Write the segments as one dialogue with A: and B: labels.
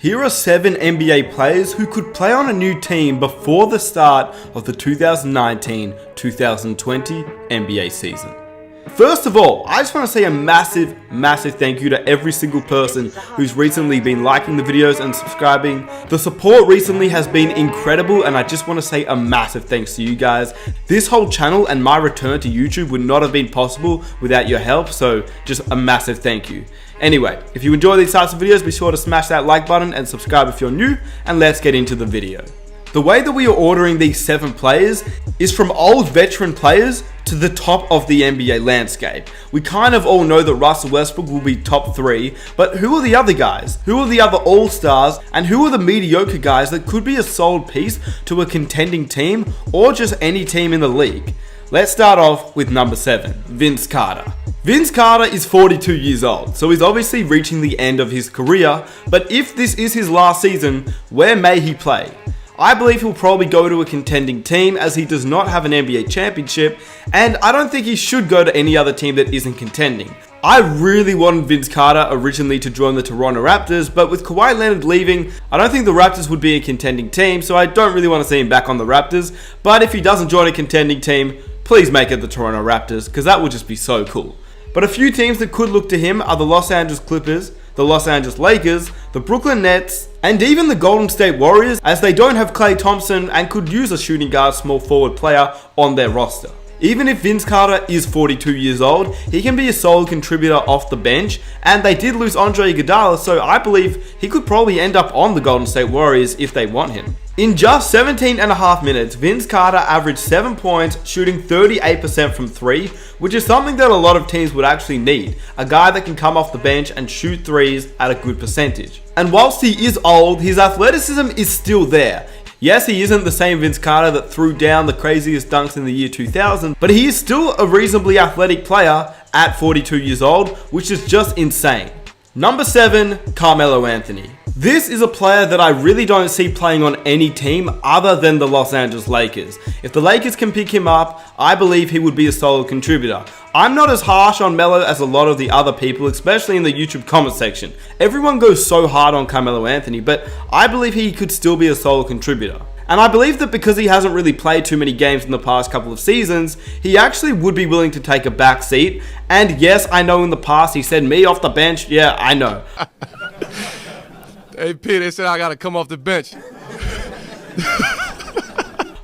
A: Here are 7 NBA players who could play on a new team before the start of the 2019-2020 NBA season. First of all, I just want to say a massive thank you to every single person who's recently been liking the videos and subscribing. The support recently has been incredible, and I just want to say a massive thanks to you guys. This whole channel and my return to YouTube would not have been possible without your help, so just a massive thank you. Anyway, if you enjoy these types of videos, be sure to smash that like button and subscribe if you're new, and let's get into the video. The way that we are ordering these 7 players is from old veteran players to the top of the NBA landscape. We kind of all know that Russell Westbrook will be top 3, but who are the other guys? Who are the other all-stars? And who are the mediocre guys that could be a solid piece to a contending team or just any team in the league? Let's start off with number 7, Vince Carter. Vince Carter is 42 years old, so he's obviously reaching the end of his career, but if this is his last season, where may he play? I believe he'll probably go to a contending team as he does not have an NBA championship, and I don't think he should go to any other team that isn't contending. I really wanted Vince Carter originally to join the Toronto Raptors, but with Kawhi Leonard leaving, I don't think the Raptors would be a contending team, so I don't really want to see him back on the Raptors. But if he doesn't join a contending team, please make it the Toronto Raptors, because that would just be so cool. But a few teams that could look to him are the Los Angeles Clippers, the Los Angeles Lakers, the Brooklyn Nets, and even the Golden State Warriors, as they don't have Klay Thompson and could use a shooting guard small forward player on their roster. Even if Vince Carter is 42 years old, he can be a solid contributor off the bench, and they did lose Andre Iguodala, so I believe he could probably end up on the Golden State Warriors if they want him. In just 17.5 minutes, Vince Carter averaged 7 points, shooting 38% from 3, which is something that a lot of teams would actually need. A guy that can come off the bench and shoot threes at a good percentage. And whilst he is old, his athleticism is still there. Yes, he isn't the same Vince Carter that threw down the craziest dunks in the year 2000, but he is still a reasonably athletic player at 42 years old, which is just insane. Number 7, Carmelo Anthony. This is a player that I really don't see playing on any team other than the Los Angeles Lakers. If the Lakers can pick him up, I believe he would be a solid contributor. I'm not as harsh on Melo as a lot of the other people, especially in the YouTube comment section. Everyone goes so hard on Carmelo Anthony, but I believe he could still be a solid contributor. And I believe that because he hasn't really played too many games in the past couple of seasons, he actually would be willing to take a back seat. And yes, I know in the past he said me off the bench. Yeah, I know.
B: Hey, Pete, they said I got to come off the bench.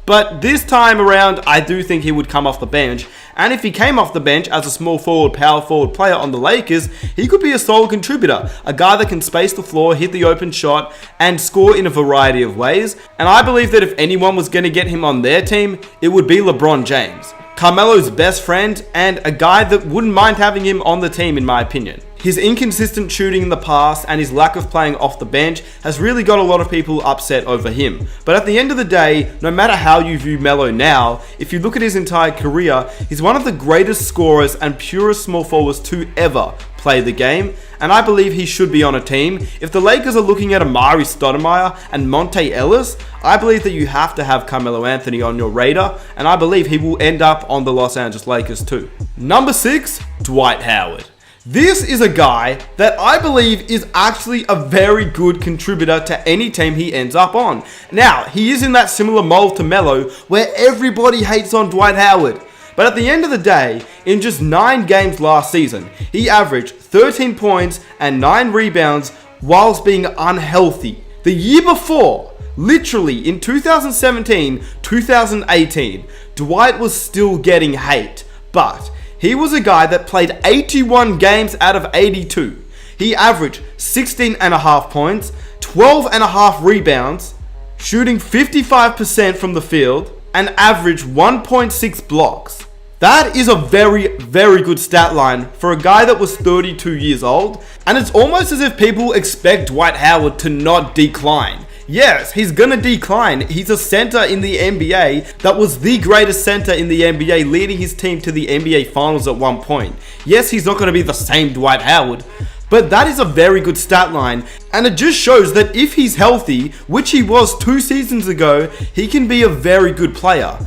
A: But this time around, I do think he would come off the bench. And if he came off the bench as a small forward, power forward player on the Lakers, he could be a solid contributor. A guy that can space the floor, hit the open shot, and score in a variety of ways. And I believe that if anyone was going to get him on their team, it would be LeBron James. Carmelo's best friend, and a guy that wouldn't mind having him on the team in my opinion. His inconsistent shooting in the past and his lack of playing off the bench has really got a lot of people upset over him. But at the end of the day, no matter how you view Melo now, if you look at his entire career, he's one of the greatest scorers and purest small forwards to ever play the game, and I believe he should be on a team. If the Lakers are looking at Amari Stoudemire and Monte Ellis, I believe that you have to have Carmelo Anthony on your radar, and I believe he will end up on the Los Angeles Lakers too. Number 6, Dwight Howard. This is a guy that I believe is actually a very good contributor to any team he ends up on. Now, he is in that similar mold to Melo, where everybody hates on Dwight Howard. But at the end of the day, in just 9 games last season, he averaged 13 points and 9 rebounds whilst being unhealthy. The year before, literally in 2017-2018, Dwight was still getting hate, but he was a guy that played 81 games out of 82. He averaged 16.5 points, 12.5 rebounds, shooting 55% from the field, and averaged 1.6 blocks. That is a very good stat line for a guy that was 32 years old, and it's almost as if people expect Dwight Howard to not decline. Yes, he's gonna decline. He's a center in the NBA that was the greatest center in the NBA, leading his team to the NBA Finals at one point. Yes, he's not gonna be the same Dwight Howard, but that is a very good stat line, and it just shows that if he's healthy, which he was 2 seasons ago, he can be a very good player.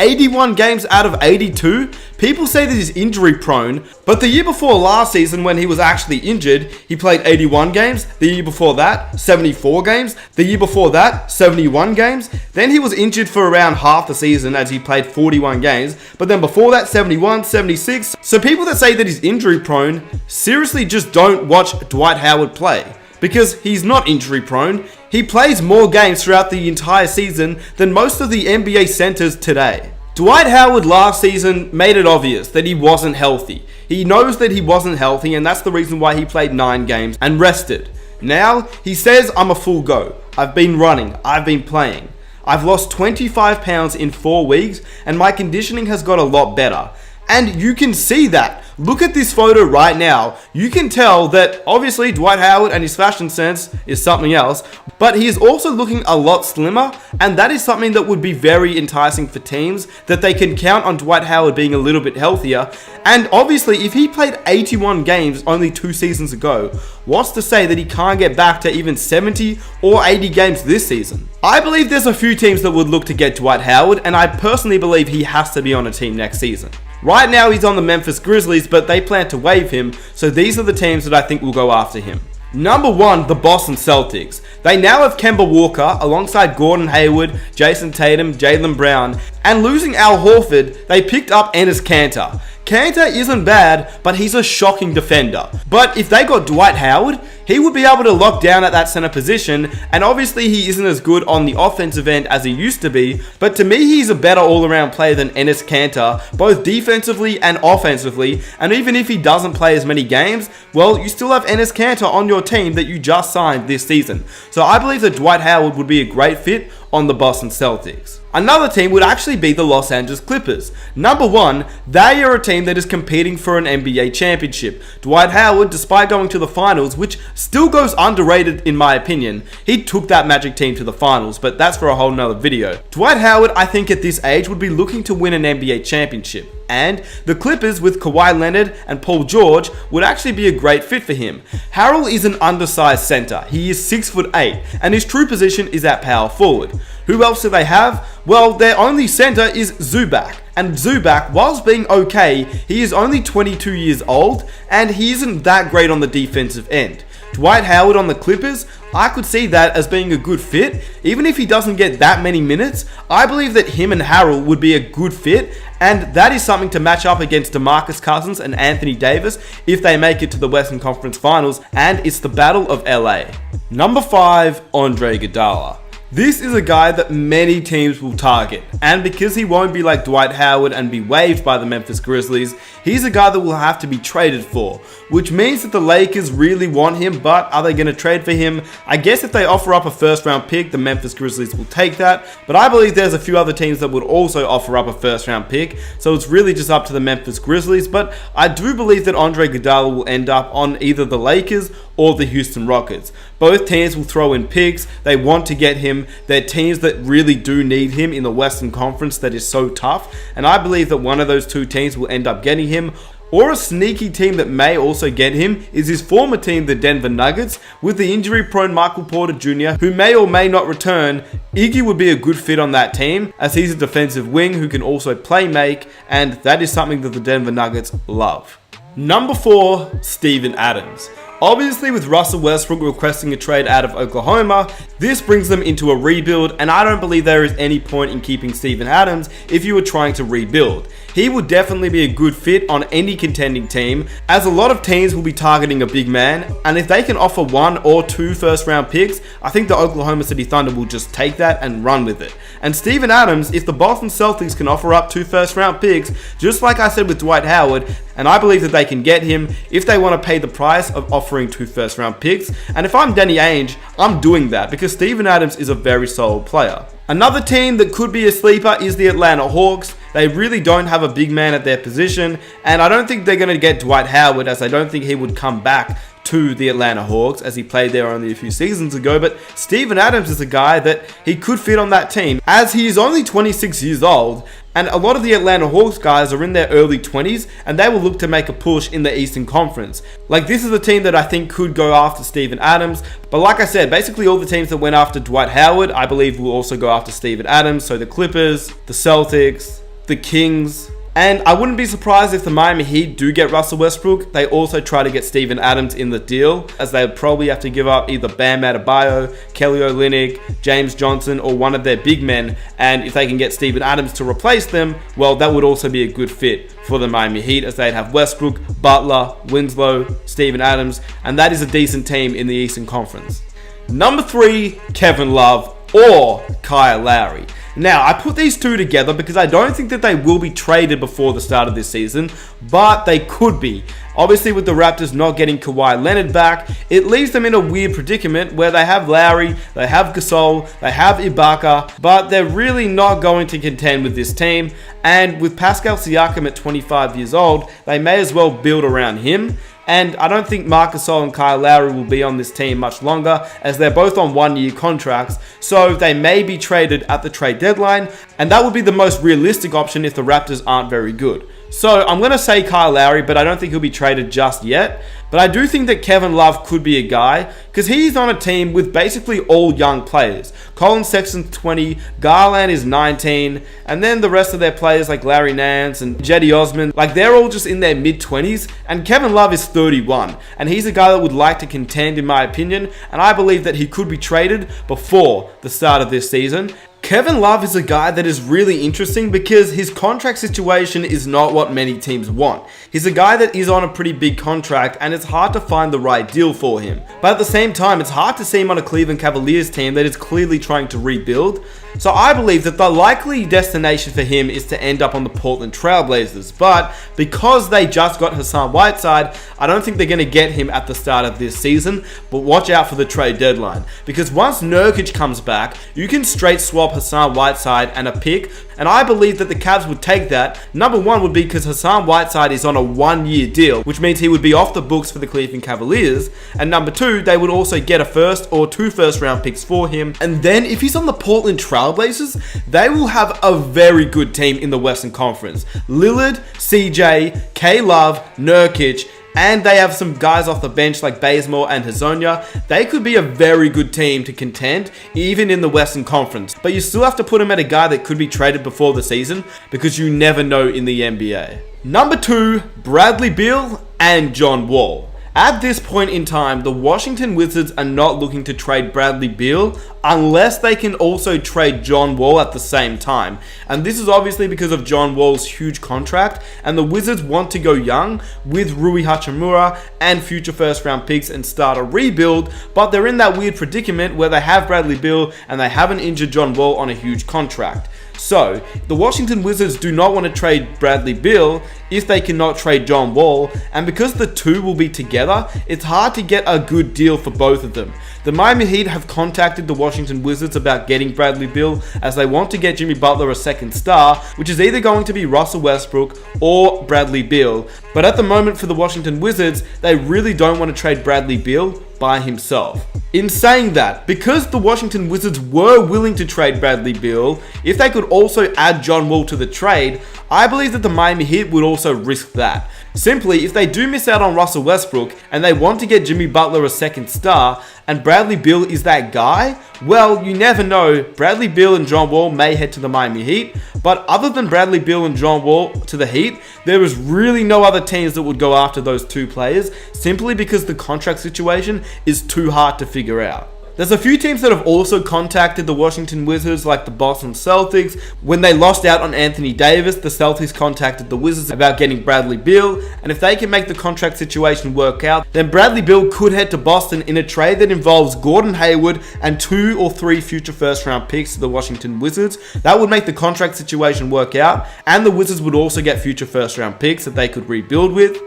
A: 81 games out of 82. People say that he's injury prone, but the year before last season when he was actually injured, he played 81 games. The year before that, 74 games. The year before that, 71 games. Then he was injured for around half the season as he played 41 games. But then before that, 71, 76. So people that say that he's injury prone, seriously just don't watch Dwight Howard play. Because he's not injury prone. He plays more games throughout the entire season than most of the NBA centers today. Dwight Howard last season made it obvious that he wasn't healthy. He knows that he wasn't healthy, and that's the reason why he played 9 games and rested. Now, he says, I'm a full go. I've been running. I've been playing. I've lost 25 pounds in 4 weeks, and my conditioning has got a lot better. And you can see that. Look at this photo right now. You can tell that obviously Dwight Howard and his fashion sense is something else, but he is also looking a lot slimmer, and that is something that would be very enticing for teams, that they can count on Dwight Howard being a little bit healthier. And obviously, if he played 81 games only 2 seasons ago, what's to say that he can't get back to even 70 or 80 games this season? I believe there's a few teams that would look to get Dwight Howard, and I personally believe he has to be on a team next season. Right now he's on the Memphis Grizzlies, but they plan to waive him, so these are the teams that I think will go after him. Number 1, the Boston Celtics. They now have Kemba Walker alongside Gordon Hayward, Jason Tatum, Jaylen Brown, and losing Al Horford, they picked up Enes Kanter. Kanter isn't bad, but he's a shocking defender. But if they got Dwight Howard, he would be able to lock down at that center position, and obviously he isn't as good on the offensive end as he used to be, but to me he's a better all-around player than Enes Kanter, both defensively and offensively, and even if he doesn't play as many games, well, you still have Enes Kanter on your team that you just signed this season. So I believe that Dwight Howard would be a great fit on the Boston Celtics. Another team would actually be the Los Angeles Clippers. Number 1, they are a team that is competing for an NBA championship. Dwight Howard, despite going to the finals, which still goes underrated in my opinion, he took that Magic team to the finals, but that's for a whole nother video. Dwight Howard, I think at this age, would be looking to win an NBA championship. And the Clippers with Kawhi Leonard and Paul George would actually be a great fit for him. Harrell is an undersized center. He is 6'8", and his true position is at power forward. Who else do they have? Well, their only center is Zubac. And Zubac, whilst being okay, he is only 22 years old, and he isn't that great on the defensive end. Dwight Howard on the Clippers, I could see that as being a good fit. Even if he doesn't get that many minutes, I believe that him and Harrell would be a good fit, and that is something to match up against DeMarcus Cousins and Anthony Davis if they make it to the Western Conference Finals, and it's the Battle of LA. Number 5, Andre Iguodala. This is a guy that many teams will target, and because he won't be like Dwight Howard and be waived by the Memphis Grizzlies, he's a guy that will have to be traded for, which means that the Lakers really want him, but are they going to trade for him? I guess if they offer up a first round pick, the Memphis Grizzlies will take that, but I believe there's a few other teams that would also offer up a first round pick, so it's really just up to the Memphis Grizzlies, but I do believe that Andre Iguodala will end up on either the Lakers or the Houston Rockets. Both teams will throw in picks, they want to get him, they're teams that really do need him in the Western Conference that is so tough, and I believe that one of those two teams will end up getting him. Or a sneaky team that may also get him is his former team, the Denver Nuggets, with the injury-prone Michael Porter Jr., who may or may not return. Iggy would be a good fit on that team, as he's a defensive wing who can also play make, and that is something that the Denver Nuggets love. Number 4, Steven Adams. Obviously, with Russell Westbrook requesting a trade out of Oklahoma, this brings them into a rebuild, and I don't believe there is any point in keeping Steven Adams if you were trying to rebuild. He would definitely be a good fit on any contending team, as a lot of teams will be targeting a big man, and if they can offer 1 or 2 first round picks, I think the Oklahoma City Thunder will just take that and run with it. And Steven Adams, if the Boston Celtics can offer up 2 first round picks, just like I said with Dwight Howard, and I believe that they can get him if they want to pay the price of offering 2 first round picks, and if I'm Danny Ainge, I'm doing that because Steven Adams is a very solid player. Another team that could be a sleeper is the Atlanta Hawks. They really don't have a big man at their position, and I don't think they're going to get Dwight Howard, as I don't think he would come back to the Atlanta Hawks, as he played there only a few seasons ago. But Steven Adams is a guy that he could fit on that team, as he is only 26 years old, and a lot of the Atlanta Hawks guys are in their early 20s, and they will look to make a push in the Eastern Conference. Like, this is a team that I think could go after Steven Adams, but like I said, basically all the teams that went after Dwight Howard, I believe will also go after Steven Adams. So the Clippers, the Celtics, the Kings. And I wouldn't be surprised if the Miami Heat do get Russell Westbrook. They also try to get Steven Adams in the deal, as they would probably have to give up either Bam Adebayo, Kelly Olynyk, James Johnson, or one of their big men. And if they can get Steven Adams to replace them, well, that would also be a good fit for the Miami Heat, as they'd have Westbrook, Butler, Winslow, Steven Adams, and that is a decent team in the Eastern Conference. Number 3, Kevin Love or Kyle Lowry. Now, I put these two together because I don't think that they will be traded before the start of this season, but they could be. Obviously, with the Raptors not getting Kawhi Leonard back, it leaves them in a weird predicament where they have Lowry, they have Gasol, they have Ibaka, but they're really not going to contend with this team. And with Pascal Siakam at 25 years old, they may as well build around him. And I don't think Marc Gasol and Kyle Lowry will be on this team much longer, as they're both on one-year contracts, so they may be traded at the trade deadline, and that would be the most realistic option if the Raptors aren't very good. So I'm going to say Kyle Lowry, but I don't think he'll be traded just yet. But I do think that Kevin Love could be a guy, because he's on a team with basically all young players. Colin Sexton's 20, Garland is 19, and then the rest of their players like Larry Nance and Cedi Osman, like they're all just in their mid-20s, and Kevin Love is 31, and he's a guy that would like to contend in my opinion, and I believe that he could be traded before the start of this season. Kevin Love is a guy that is really interesting because his contract situation is not what many teams want. He's a guy that is on a pretty big contract and it's hard to find the right deal for him. But at the same time, it's hard to see him on a Cleveland Cavaliers team that is clearly trying to rebuild. So I believe that the likely destination for him is to end up on the Portland Trail Blazers. But because they just got Hassan Whiteside, I don't think they're going to get him at the start of this season. But watch out for the trade deadline. Because once Nurkic comes back, you can straight swap Hassan Whiteside and a pick. And I believe that the Cavs would take that. Number one would be because Hassan Whiteside is on a one-year deal, which means he would be off the books for the Cleveland Cavaliers. And number two, they would also get a first or 2 first-round picks for him. And then if he's on the Portland Trailblazers, they will have a very good team in the Western Conference. Lillard, CJ, K-Love, Nurkic, and they have some guys off the bench like Bazemore and Hazonia. They could be a very good team to contend, even in the Western Conference. But you still have to put him at a guy that could be traded before the season, because you never know in the NBA. Number 2, Bradley Beal and John Wall. At this point in time, the Washington Wizards are not looking to trade Bradley Beal unless they can also trade John Wall at the same time. And this is obviously because of John Wall's huge contract, and the Wizards want to go young with Rui Hachimura and future first round picks and start a rebuild, but they're in that weird predicament where they have Bradley Beal and they have an injured John Wall on a huge contract. So, the Washington Wizards do not want to trade Bradley Beal if they cannot trade John Wall, and because the two will be together, it's hard to get a good deal for both of them. The Miami Heat have contacted the Washington Wizards about getting Bradley Beal, as they want to get Jimmy Butler a second star, which is either going to be Russell Westbrook or Bradley Beal. But at the moment for the Washington Wizards, they really don't want to trade Bradley Beal by himself. In saying that, because the Washington Wizards were willing to trade Bradley Beal, if they could also add John Wall to the trade, I believe that the Miami Heat would also risk that. Simply, if they do miss out on Russell Westbrook and they want to get Jimmy Butler a second star, and Bradley Beal is that guy, well, you never know. Bradley Beal and John Wall may head to the Miami Heat, but other than Bradley Beal and John Wall to the Heat, there is really no other teams that would go after those two players, simply because the contract situation is too hard to figure out. There's a few teams that have also contacted the Washington Wizards, like the Boston Celtics. When they lost out on Anthony Davis, the Celtics contacted the Wizards about getting Bradley Beal, and if they can make the contract situation work out, then Bradley Beal could head to Boston in a trade that involves Gordon Hayward and 2 or 3 future first round picks to the Washington Wizards. That would make the contract situation work out, and the Wizards would also get future first round picks that they could rebuild with.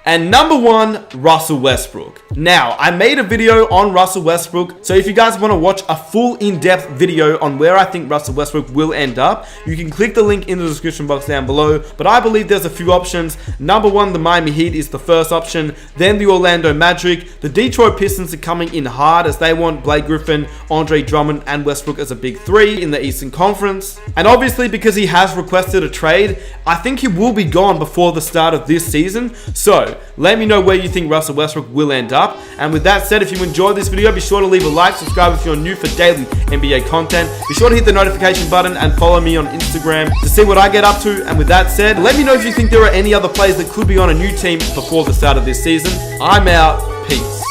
A: And number 1, Russell Westbrook. Now, I made a video on Russell Westbrook, so if you guys want to watch a full in-depth video on where I think Russell Westbrook will end up, you can click the link in the description box down below. But I believe there's a few options. Number 1, the Miami Heat is the first option, then the Orlando Magic. The Detroit Pistons are coming in hard as they want Blake Griffin, Andre Drummond, and Westbrook as a big 3 in the Eastern Conference. And obviously, because he has requested a trade, I think he will be gone before the start of this season. So, So let me know where you think Russell Westbrook will end up. And with that said, if you enjoyed this video, be sure to leave a like, subscribe if you're new for daily NBA content. Be sure to hit the notification button and follow me on Instagram to see what I get up to. And with that said, let me know if you think there are any other players that could be on a new team before the start of this season. I'm out. Peace.